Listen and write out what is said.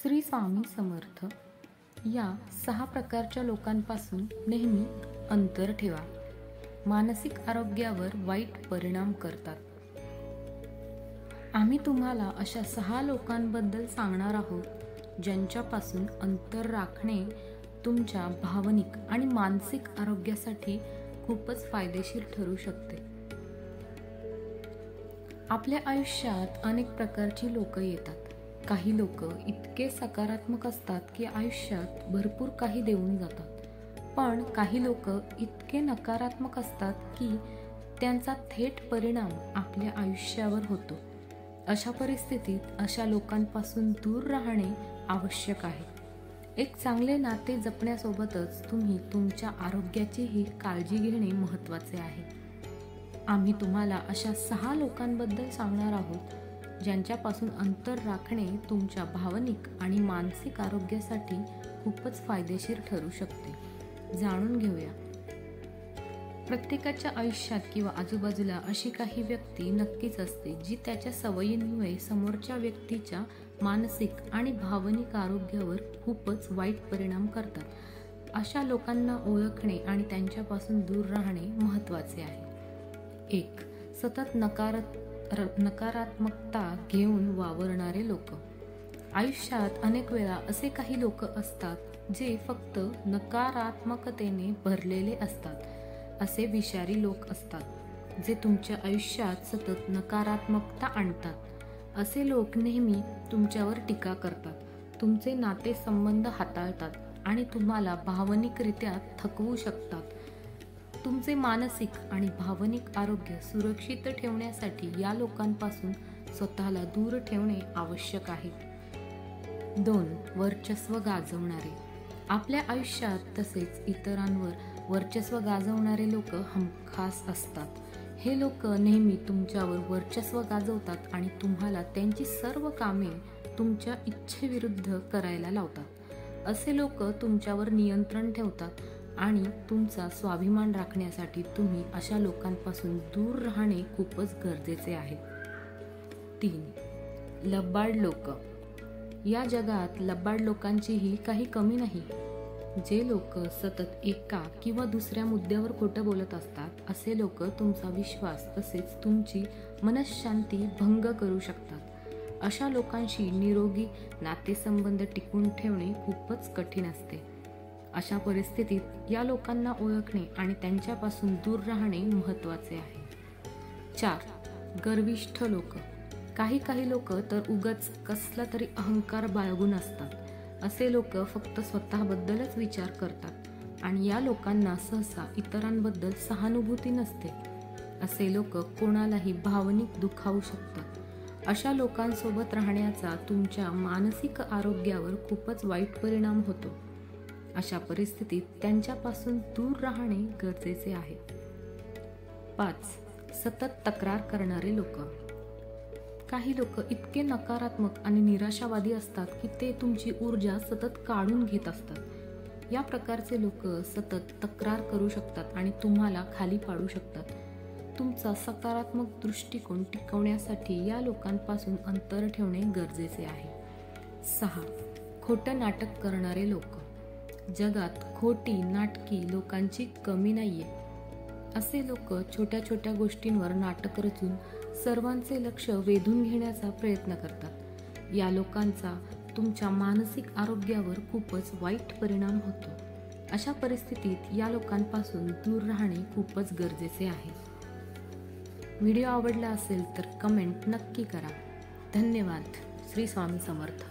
श्री स्वामी समर्थ या 6 प्रकारच्या लोकांपासून नेहमी अंतर ठेवा. मानसिक आरोग्यावर वाईट परिणाम करतात. आम्ही तुम्हाला अशा 6 लोकांबद्दल सांगणार आहोत, ज्यांच्यापासून अंतर राखणे तुमच्या भावनिक आणि मानसिक आरोग्यासाठी खूपच फायदेशीर ठरू शकते. आपल्या आयुष्यात अनेक प्रकारची लोक येतात. काही लोक इतके सकारात्मक असतात की आयुष्यात भरपूर काही देऊन जातात, पण काही लोक इतके नकारात्मक असतात की त्यांचा थेट परिणाम आपल्या आयुष्यावर होतो. अशा परिस्थितीत अशा लोकांपासून दूर राहणे आवश्यक आहे. एक चांगले नाते जपण्यासोबतच तुम्ही तुमच्या आरोग्याचीही काळजी घेणे महत्त्वाचे आहे. आम्ही तुम्हाला अशा 6 लोकांबद्दल सांगणार आहोत, ज्यांच्यापासून अंतर राखणे तुमच्या भावनिक आणि मानसिक आरोग्यासाठी खूपच फायदेशीर ठरू शकते. जाणून घेऊया. प्रत्येकाच्या आयुष्यात किंवा आजूबाजूला अशी काही व्यक्ती नक्कीच असते, जी त्याच्या सवयींमुळे समोरच्या व्यक्तीच्या मानसिक आणि भावनिक आरोग्यावर खूपच वाईट परिणाम करतात. अशा लोकांना ओळखणे आणि त्यांच्यापासून दूर राहणे महत्त्वाचे आहे. 1. सतत नकारात्मकता घेऊन वावरणारे लोक. आयुष्यात अनेक वेळा असे काही लोक असतात जे फक्त नकारात्मकतेने भरलेले असतात. असे विषारी लोक असतात जे तुमच्या आयुष्यात सतत नकारात्मकता आणतात. असे लोक नेहमी तुमच्यावर टीका करतात, तुमचे नातेसंबंध हाताळतात आणि तुम्हाला भावनिकरित्या थकवू शकतात. तुमचे मानसिक आणि भावनिक आरोग्य सुरक्षित ठेवण्यासाठी या लोकांपासून स्वतःला दूर ठेवणे आवश्यक आहे. 2. वर्चस्व गाजवणारे. आपल्या आयुष्यात तसेच इतरांवर वर्चस्व गाजवणारे लोक हमखास असतात. हे लोक नेहमी तुमच्यावर वर्चस्व गाजवतात आणि तुम्हाला त्यांची सर्व कामे तुमच्या इच्छेविरुद्ध करायला लावतात. असे लोक तुमच्यावर नियंत्रण ठेवतात आणि तुमचा स्वाभिमान राखण्यासाठी तुम्ही अशा लोकांपासून दूर राहणे खूपच गरजेचे आहे. 3. लबाड लोक. या जगात लबाड लोकांचीही काही कमी नाही. जे लोक सतत एका किंवा दुसऱ्या मुद्द्यावर खोटं बोलत असतात, असे लोक तुमचा विश्वास तसेच तुमची मनःशांती भंग करू शकतात. अशा लोकांशी निरोगी नातेसंबंध टिकवून ठेवणे खूपच कठीण असते. अशा परिस्थितीत या लोकांना ओळखणे आणि त्यांच्यापासून दूर राहणे महत्त्वाचे आहे. 4. गर्विष्ठ लोक. काही लोक तर उगाच कसला तरी अहंकार बाळगून असतात. असे लोक फक्त स्वतःबद्दलच विचार करतात आणि या लोकांना सहसा इतरांबद्दल सहानुभूती नसते. असे लोक कोणालाही भावनिक दुखावू शकतात. अशा लोकांसोबत राहण्याचा तुमच्या मानसिक आरोग्यावर खूपच वाईट परिणाम होतो. अशा परिस्थितीत त्यांच्यापासून दूर राहणे गरजेचे आहे. 5. सतत तक्रार करणारे लोक. काही लोक इतके नकारात्मक आणि निराशावादी असतात की ते तुमची ऊर्जा सतत काढून घेत असतात. या प्रकारचे लोक सतत तक्रार करू शकतात आणि तुम्हाला खाली पाडू शकतात. तुमचा सकारात्मक दृष्टिकोन टिकवण्यासाठी या लोकांपासून अंतर ठेवणे गरजेचे आहे. 6. खोटं नाटक करणारे लोक. जगात खोटी नाटकी लोकांची कमी नाहीये. असे लोक छोट्या छोट्या गोष्टींवर नाटक रचून सर्वांचे लक्ष वेधून घेण्याचा प्रयत्न करतात. या लोकांचा तुमच्या मानसिक आरोग्यावर खूपच वाईट परिणाम होतो. अशा परिस्थितीत या लोकांपासून दूर राहणे खूपच गरजेचे आहे. व्हिडिओ आवडला असेल तर कमेंट नक्की करा. धन्यवाद. श्री स्वामी समर्थ.